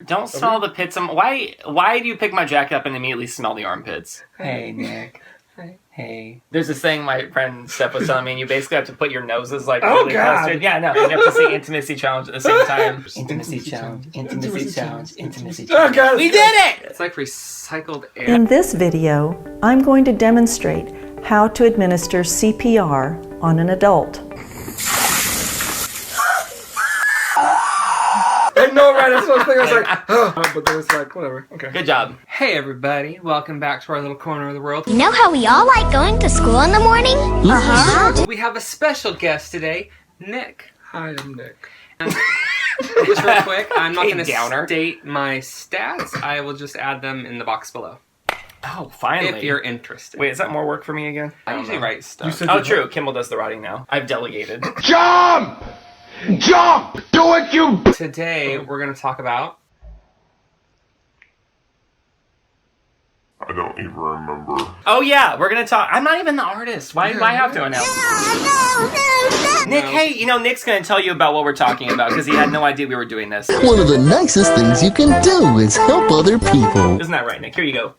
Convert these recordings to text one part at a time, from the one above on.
Don't smell the pits. Why do you pick my jacket up and immediately smell the armpits? Hey, Nick. Hey. There's this thing my friend Steph was telling me, and you basically have to put your noses like really close to it. Yeah, no, you have to say intimacy challenge at the same time. Intimacy challenge, intimacy challenge, intimacy challenge. Oh, God. We did it! It's like recycled air. In this video, I'm going to demonstrate how to administer CPR on an adult. I know, right? That's what I was thinking. I was like, oh. But then it's like, whatever. Okay. Good job. Hey everybody, welcome back to our little corner of the world. You know how we all like going to school in the morning? Uh-huh. We have a special guest today, Nick. Hi, I'm Nick. And just real quick, I'm not going to downer. state my stats. I will just add them in the box below. Oh, finally. If you're interested. Wait, is that more work for me again? I usually write stuff. You said Oh, true. Kimball does the writing now. I've delegated. Jump! Jump! Do it, you... Today, we're going to talk about... I don't even remember. Oh, yeah. We're going to talk. I'm not even the artist. Why do I have to announce? Nick, hey, Nick's going to tell you about what we're talking about because he had no idea we were doing this. One of the nicest things you can do is help other people. Isn't that right, Nick? Here you go.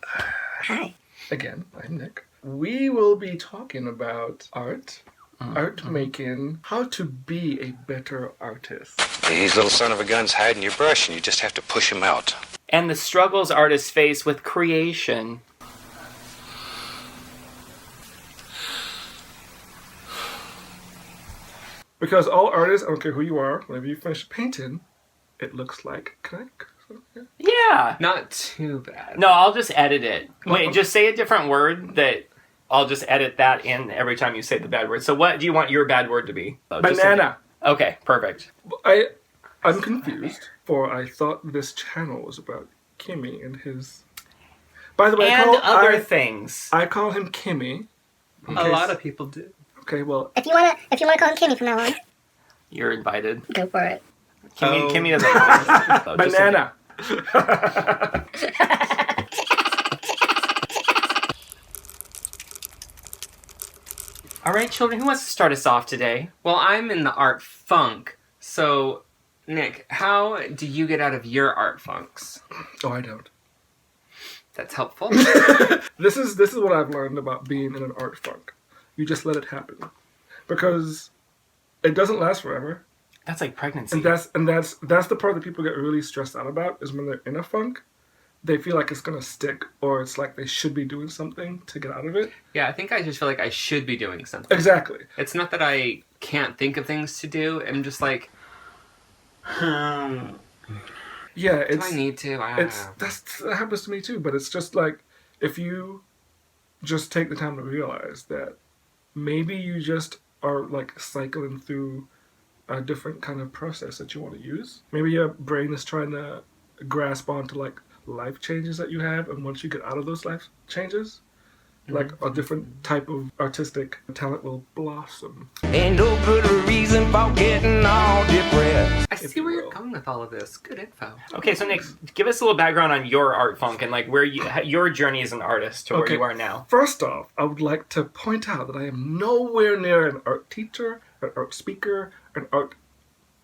Hi. Again, I'm Nick. We will be talking about art, art making, how to be a better artist. These little son of a guns hide in your brush, and you just have to push him out. And the struggles artists face with creation. Because all artists, I don't care who you are, whenever you finish painting, it looks like connect. Yeah. Not too bad. No, I'll just edit it. Wait, just say a different word that I'll just edit that in every time you say the bad word. So what do you want your bad word to be? Oh, just Banana. Okay, perfect. I'm confused, for I thought this channel was about Kimmy and his... By the way, And other things. I call him Kimmy. A lot of people do. Okay, well, If you wanna call him Kimmy from now on, You're invited. go for it. Kimmy doesn't know. So just banana. All right, children, who wants to start us off today? Well, I'm in the art funk, so... Nick, how do you get out of your art funks? Oh, I don't. That's helpful. This is what I've learned about being in an art funk. You just let it happen, because it doesn't last forever, That's like pregnancy. and that's the part that people get really stressed out about is when they're in a funk. They feel like it's gonna stick, or it's like they should be doing something to get out of it. Yeah, I think I just feel like I should be doing something. Exactly. It's not that I can't think of things to do. I'm just like, Yeah, do it's I need to? I don't know. that happens to me too. But it's just like if you just take the time to realize that maybe you just are like cycling through a different kind of process that you want to use. Maybe your brain is trying to grasp onto like life changes that you have, and once you get out of those life changes, like a different type of artistic talent will blossom. Ain't no good reason for getting all depressed. I see where you're going with all of this. Good info. Okay, so Nick, give us a little background on your art funk and like where your journey as an artist to where you are now. First off, I would like to point out that I am nowhere near an art teacher, an art speaker, an art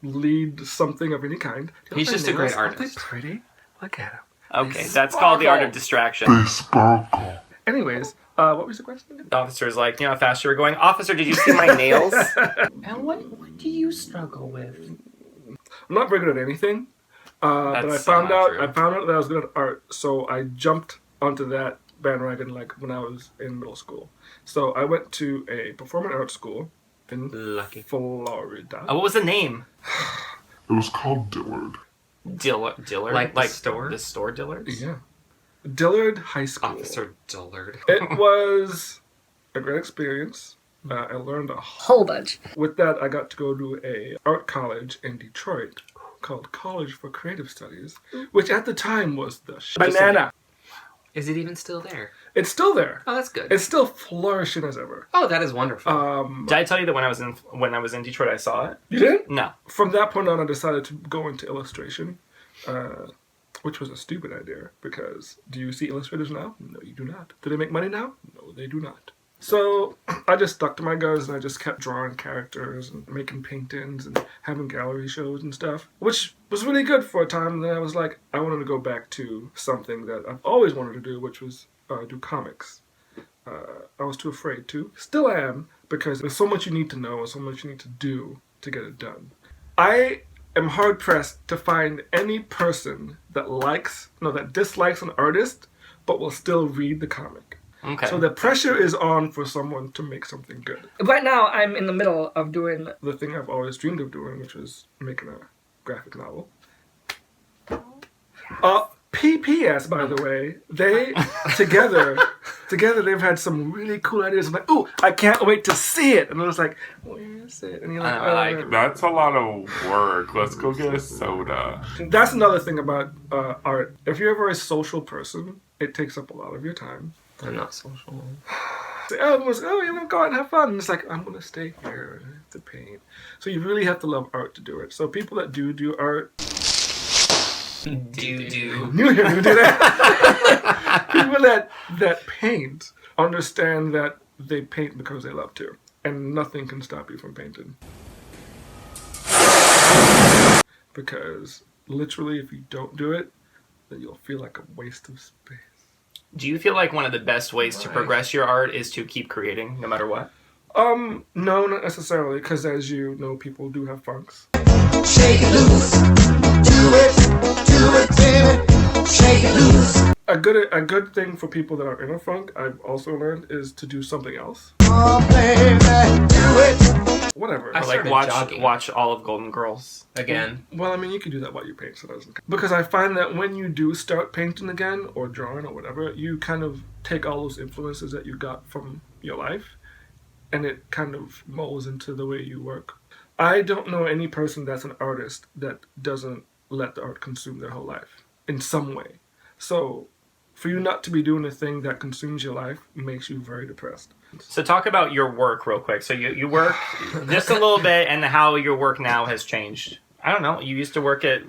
lead something of any kind. He's just a great Aren't they artist. pretty? Look at him. Okay, that's called the art of distraction. They sparkle. Anyways, what was the question? The officer's like, how fast you were going. Officer, did you see my nails? And what do you struggle with? I'm not very good at anything, but I That's found not out true. that I was good at art, so I jumped onto that bandwagon like when I was in middle school. So I went to a performing arts school in Lucky. Florida. Oh, what was the name? It was called Dillard. Dillard? Like the store? The store Dillard's? Yeah, Dillard High School. Officer Dillard. It was a great experience. I learned a Whole bunch. With that, I got to go to a art college in Detroit called College for Creative Studies, which at the time was the banana. Is it even still there? It's still there. Oh, that's good. It's still flourishing as ever. Oh, that is wonderful. Did I tell you that when I was in Detroit I saw it? You did? No. From that point on, I decided to go into illustration, which was a stupid idea because do you see illustrators now? No, you do not. Do they make money now? No, they do not. So I just stuck to my guns and I just kept drawing characters and making paintings and having gallery shows and stuff, which was really good for a time. And then I was like, I wanted to go back to something that I've always wanted to do, which was do comics. I was too afraid to. Still am, because there's so much you need to know and so much you need to do to get it done. I am hard pressed to find any person that dislikes an artist but will still read the comic. Okay. So the pressure is on for someone to make something good. Right now, I'm in the middle of doing the thing I've always dreamed of doing, which was making a graphic novel. PPS, by the way, they together they've had some really cool ideas. I'm like, oh, I can't wait to see it. And I was like, where is it? And you're like, that's a lot of work. Let's go get a soda. That's another thing about art. If you're ever a social person, it takes up a lot of your time. I'm not social. Everyone's, you want to go out and have fun. And it's like, I'm going to stay here to paint. So you really have to love art to do it. So people that do art... Do. Knew him who did that. People that paint understand that they paint because they love to. And nothing can stop you from painting. Because literally, if you don't do it, then you'll feel like a waste of space. Do you feel like one of the best ways to progress your art is to keep creating, no matter what? No, not necessarily, because as you know, people do have funks. Shake it loose. Do it, baby. Shake it loose. A good thing for people that are in a funk, I've also learned, is to do something else. Oh, baby, do it. Whatever. I like watch all of Golden Girls again. Well, I mean, you can do that while you paint, so that doesn't count. Because I find that when you do start painting again, or drawing, or whatever, you kind of take all those influences that you got from your life, and it kind of molds into the way you work. I don't know any person that's an artist that doesn't let the art consume their whole life in some way. So for you not to be doing a thing that consumes your life makes you very depressed. So talk about your work real quick. So you work just a little bit, and how your work now has changed. I don't know. You used to work at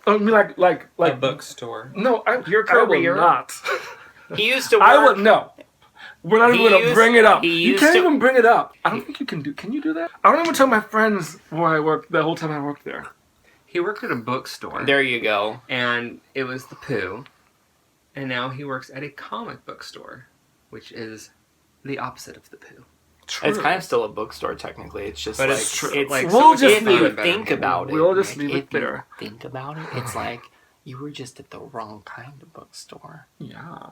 I mean, like a bookstore. No, your I will career. not. He used to work. I would no. We're not even going to bring it up. You can't to- even bring it up. I don't think you can do. Can you do that? I don't even tell my friends where I worked the whole time I worked there. He worked at a bookstore. There you go. And it was the Pooh. And now he works at a comic book store, which is the opposite of the Pooh. True. It's kind of still a bookstore technically. It's just But like it's true. It's Like, we'll if just leave you it think about it. We'll just Nick, leave it if there. you think about it, it's like you were just at the wrong kind of bookstore. Yeah.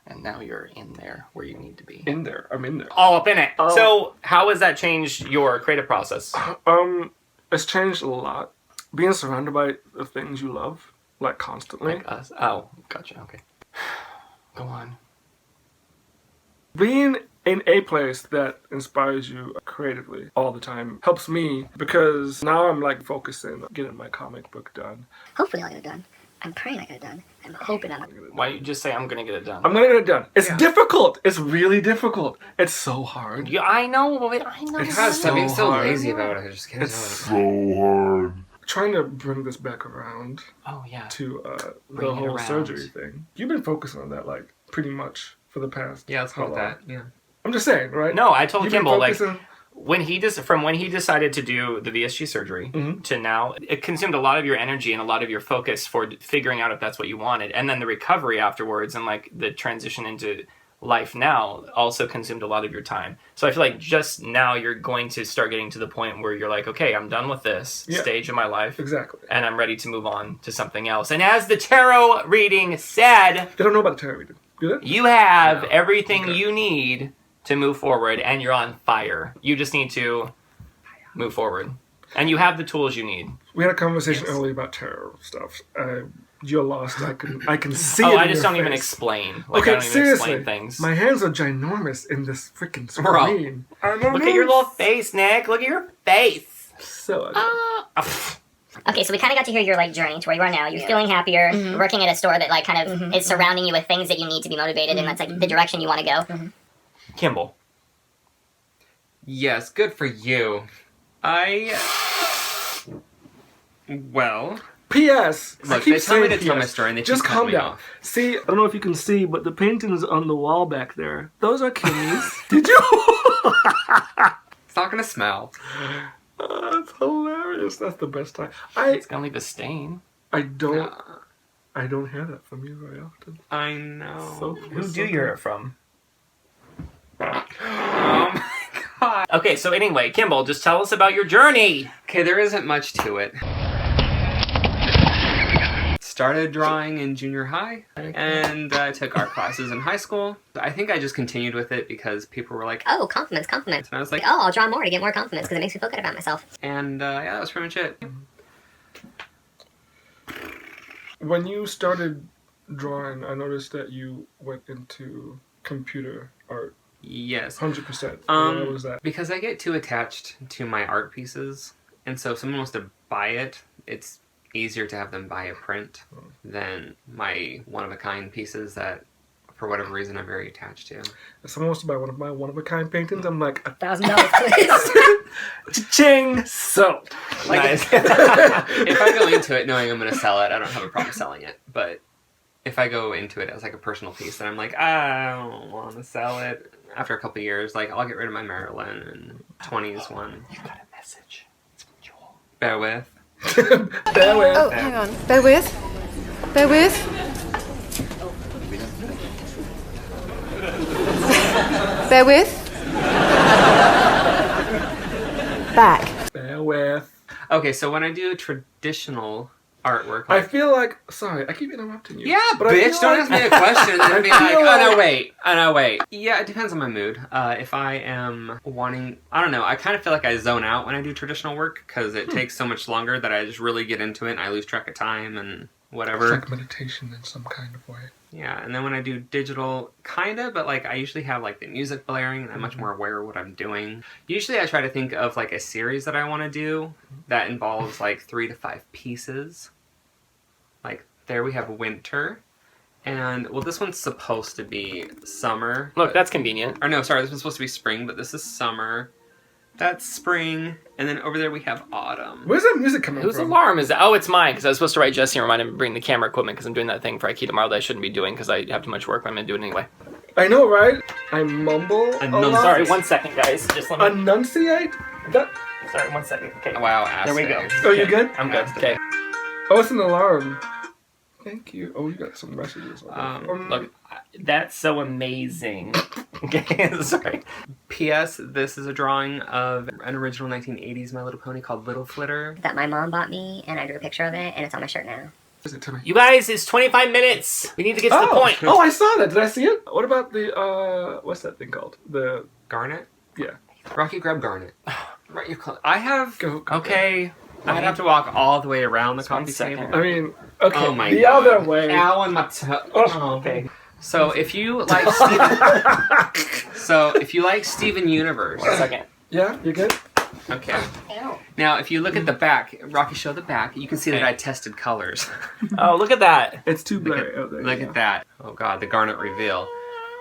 And now you're in there where you need to be. In there. I'm in there. All up in it. So how has that changed your creative process? It's changed a lot. Being surrounded by the things you love, like constantly. Like us? Oh, gotcha. Okay. Go on. Being in a place that inspires you creatively all the time helps me, because now I'm like focusing on getting my comic book done. Hopefully I'll get it done. I'm praying I get it done. I'm hoping I'm... Why don't you just say I'm gonna get it done? I'm gonna get it done. It's difficult. It's really difficult. It's so hard. Yeah, I know. I know. It has to be so hard. lazy about it. Just get it It's done. So hard. Trying to bring this back around Oh yeah. to Bring the it whole around. surgery thing. You've been focusing on that like pretty much for the past. Yeah, let's go with how long? that. Yeah. I'm just saying, right? No, I told You've been Kimball like focusing- when he decided to do the VSG surgery to now, it consumed a lot of your energy and a lot of your focus for figuring out if that's what you wanted, and then the recovery afterwards and like the transition into life now also consumed a lot of your time. So I feel like just now you're going to start getting to the point where you're like, okay, I'm done with this stage of my life. Exactly. And I'm ready to move on to something else. And as the tarot reading said, They don't know about the tarot reading. Do they? you have everything you need to move forward, and you're on fire. You just need to move forward. And you have the tools you need. We had a conversation earlier about tarot stuff. You're lost. I can see it. Oh, I in just your don't even face. explain. Like, Okay, I don't even seriously. explain things. My hands are ginormous in this freaking Bro. screen. Look at your little face, Nick. Look at your face. So Okay, so we kind of got to hear your like journey to where you are now. You're feeling happier, working at a store that like kind of is surrounding you with things that you need to be motivated, and that's like the direction you want to go. Kimball. Yes, good for you. Well, P.S. I Look, keep they tell me saying to tell my P.S. story and they Just keep calm cutting me down. off. See, I don't know if you can see, but the paintings on the wall back there, those are Kimmy's. Did you? It's not gonna smell. That's hilarious. That's the best time. It's gonna leave a stain. I don't hear that from you very often. I know. So, Who do you hear it from? Oh my god. Okay, so anyway, Kimball, just tell us about your journey. Okay, there isn't much to it. Started drawing in junior high, and I took art classes in high school. I think I just continued with it because people were like, Oh, compliments. and I was like, Oh, I'll draw more to get more compliments because it makes me feel good about myself. and yeah, that was pretty much it. When you started drawing, I noticed that you went into computer art. Yes. 100%. Why was that? Because I get too attached to my art pieces, and so if someone wants to buy it, it's easier to have them buy a print than my one-of-a-kind pieces that, for whatever reason, I'm very attached to. If someone wants to buy one of my one-of-a-kind paintings, I'm like, $1,000, please. Cha-ching! So. Nice. If I go into it knowing I'm going to sell it, I don't have a problem selling it. But if I go into it as like a personal piece, then I'm like, I don't want to sell it. After a couple of years, like, I'll get rid of my Marilyn and 20s one. You got a message. It's from Joel. Bear with. Bear with. Oh, hang on. Bear with. Bear with. Bear with. Back. Bear with. Okay, so when I do traditional artwork, I feel like, sorry, I keep interrupting you. yeah, but I bitch, feel don't like- ask me a question and then be I like, feel oh no, wait. Yeah, it depends on my mood. If I am wanting, I don't know, I kind of feel like I zone out when I do traditional work because it takes so much longer that I just really get into it and I lose track of time and whatever. It's like meditation in some kind of way. Yeah, and then when I do digital, kinda, but like I usually have like the music blaring and I'm much more aware of what I'm doing. Usually I try to think of like a series that I want to do that involves like 3 to 5 pieces. Like there we have winter, and well, this one's supposed to be summer. Look, that's convenient. Or no, sorry, this one's supposed to be spring, but this is summer. That's spring, and then over there we have autumn. Where's that music coming Whose from? alarm is that? Oh, it's mine, because I was supposed to write Jesse and remind him to bring the camera equipment, because I'm doing that thing for IKEA tomorrow that I shouldn't be doing, because I have too much work, but I'm going to do it anyway. I know, right? I mumble a lot. Sorry, 1 second, guys. Just let me... Enunciate? That... Sorry, 1 second. Okay. Wow, There we go. Oh, you good? I'm good. Okay. Oh, it's an alarm. Thank you. Oh, you got some messages. Look, that's so amazing. Okay, sorry. P.S. This is a drawing of an original 1980s My Little Pony called Little Flitter. That my mom bought me, and I drew a picture of it, and it's on my shirt now. Is it to me? You guys, it's 25 minutes. We need to get to the point. Oh, I saw that. Did I see it? What about the, what's that thing called? The... Garnet? Yeah. Rocky, grab Garnet. Right, you're close. I have... Go. Okay. I'd have to walk all the way around the One coffee second. table. I mean, okay, Oh my the God. other way. Ow on my toe. Oh, Okay. So if you like Steven Universe. 1 second. Yeah, you good? Okay. Now, if you look at the back, Rocky, show the back. You can see that I tested colors. Oh, look at that. It's too Look blurry out there. Look at that. Oh God, the Garnet reveal.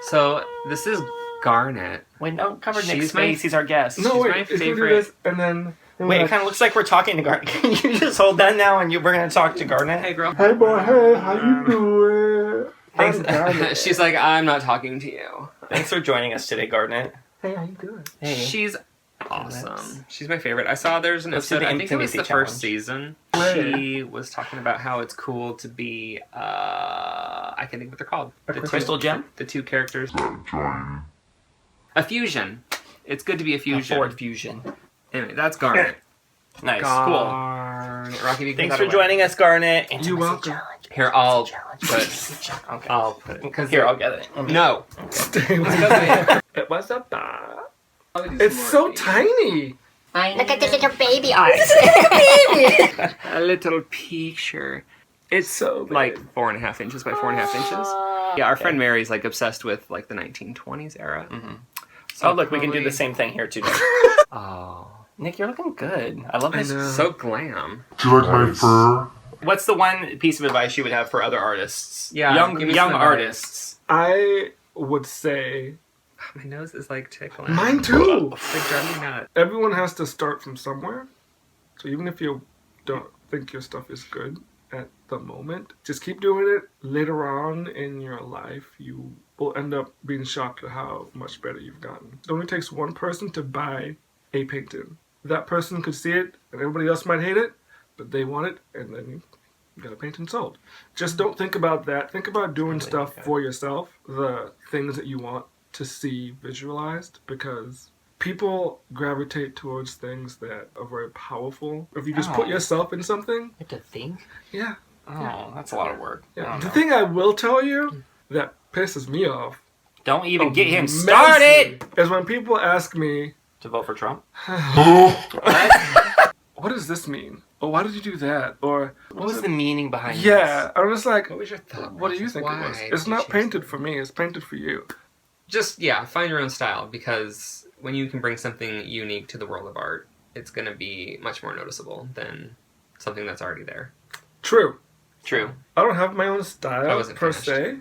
So this is Garnet. Wait, don't cover Nick's She's my- face. He's our guest. No, She's wait. my If you do favorite. this, and then... Wait, it kind of looks like we're talking to Garnet. Can you just hold that now and we're going to talk to Garnet? Hey, girl. Hey, boy, hey, how you doing? I'm Garnet. She's like, I'm not talking to you. Thanks for joining us today, Garnet. Hey, how you doing? Hey. She's awesome. She's my favorite. I saw there's an Let's do episode, the I think it was intimacy the first challenge. season. Right. She was talking about how it's cool to be, I can't think what they're called. The Crystal gem? The two characters. A fusion. It's good to be a fusion. Ford Fusion. Anyway, that's Garnet. Nice. Garnet. Rocky, you can Thanks put for that away. joining us, Garnet. You're welcome. Here, I'll put. Okay. I'll put it. Here, I'll get it. No. Stay with me. It was a bar. It's so tiny. Look at this little baby art. A little picture. It's So big. like 4.5 inches by 4.5 inches. Yeah, our friend Mary's like obsessed with like the 1920s era. Mm-hmm. So Oh, look, we can do probably- the same thing here, too, Nick. Oh, Nick, you're looking good. I love I this. know. so glam. Do you like my fur? What's the one piece of advice you would have for other artists? Yeah, Young give me young some artists. I would say... My nose is like tickling. Mine too. It's like driving me nuts. Everyone has to start from somewhere. So even if you don't think your stuff is good, at the moment. Just keep doing it. Later on in your life, you will end up being shocked at how much better you've gotten. It only takes one person to buy a painting. That person could see it, and everybody else might hate it, but they want it, and then you got a painting sold. Just don't think about that. Think about doing stuff for yourself, the things that you want to see visualized, because people gravitate towards things that are very powerful. If you just put yourself in something... You have to think? Yeah. Oh, that's a lot of work. Yeah. The thing I will tell you that pisses me off... Don't even get him started! ...is when people ask me... To vote for Trump? What does this mean? Or why did you do that? Or what was the meaning behind this? Yeah, I'm just like, what was your thought? What do you think it was? It's not painted for me, it's painted for you. Just, find your own style, because when you can bring something unique to the world of art, it's going to be much more noticeable than something that's already there. True. I don't have my own style, per se.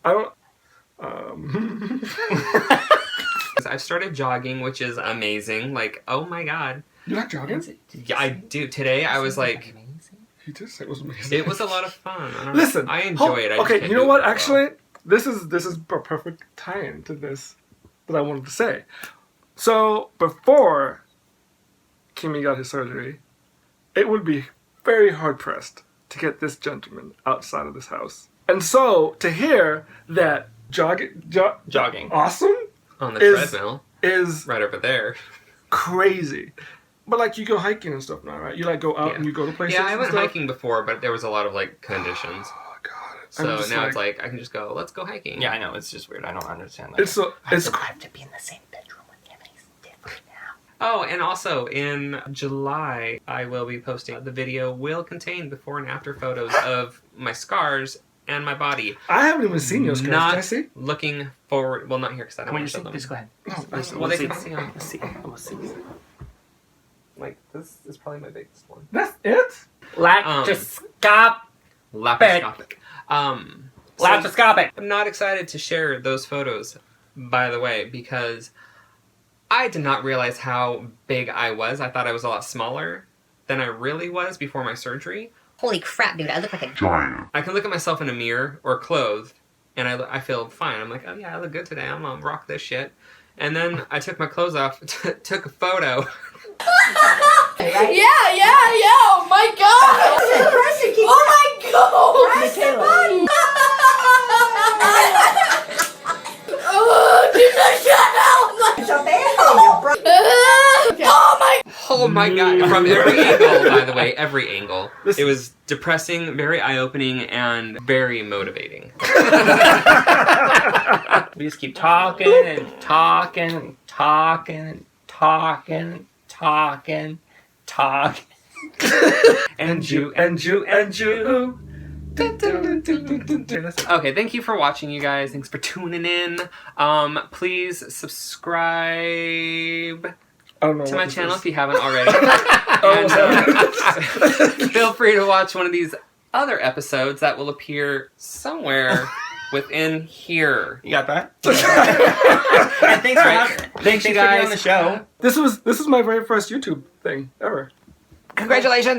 I don't... I've started jogging, which is amazing. Like, oh my god. You like jogging? Yeah, I do. Today I was like... He did say it was amazing. It was a lot of fun. Listen. I enjoy it. Okay, you know what? Actually, this is a perfect tie-in to this that I wanted to say. So, before Kimi got his surgery, it would be very hard-pressed to get this gentleman outside of this house. And so, to hear that jogging awesome on the treadmill is right over there crazy. But like you go hiking and stuff now, right? You like go out and you go to places. Yeah, I went hiking before, but there was a lot of like conditions. Oh god. So now it's like I can just go. Let's go hiking. Yeah, I know. It's just weird. I don't understand that. It's I have to be in the same bedroom with him. He's different now. Oh, and also in July, I will be posting. The video will contain before and after photos of my scars and my body. I haven't even seen your scars. Not Can I see? looking forward. Well, not here because I don't want to show them. Just go ahead. Well, they can see them. Let's see. Like, this is probably my biggest one. That's it? Laparoscopic. Laparoscopic. Laparoscopic. I'm not excited to share those photos, by the way, because I did not realize how big I was. I thought I was a lot smaller than I really was before my surgery. Holy crap, dude, I look like a giant. I can look at myself in a mirror or clothed, and I feel fine. I'm like, oh yeah, I look good today. I'm gonna rock this shit. And then I took my clothes off, took a photo. Yeah, oh my god! Oh my god! Oh, Jesus, shut up! It's a Oh my god, from every angle, by the way, every angle. It was depressing, very eye-opening, and very motivating. We just keep talking and talking and talking and talking and talking, talking. And you. Okay, thank you for watching, you guys. Thanks for tuning in. Please subscribe to my channel if you haven't already. And feel free to watch one of these other episodes that will appear somewhere within here. You got that? And thanks you guys for being on the show. This is my very first YouTube thing ever. Congratulations!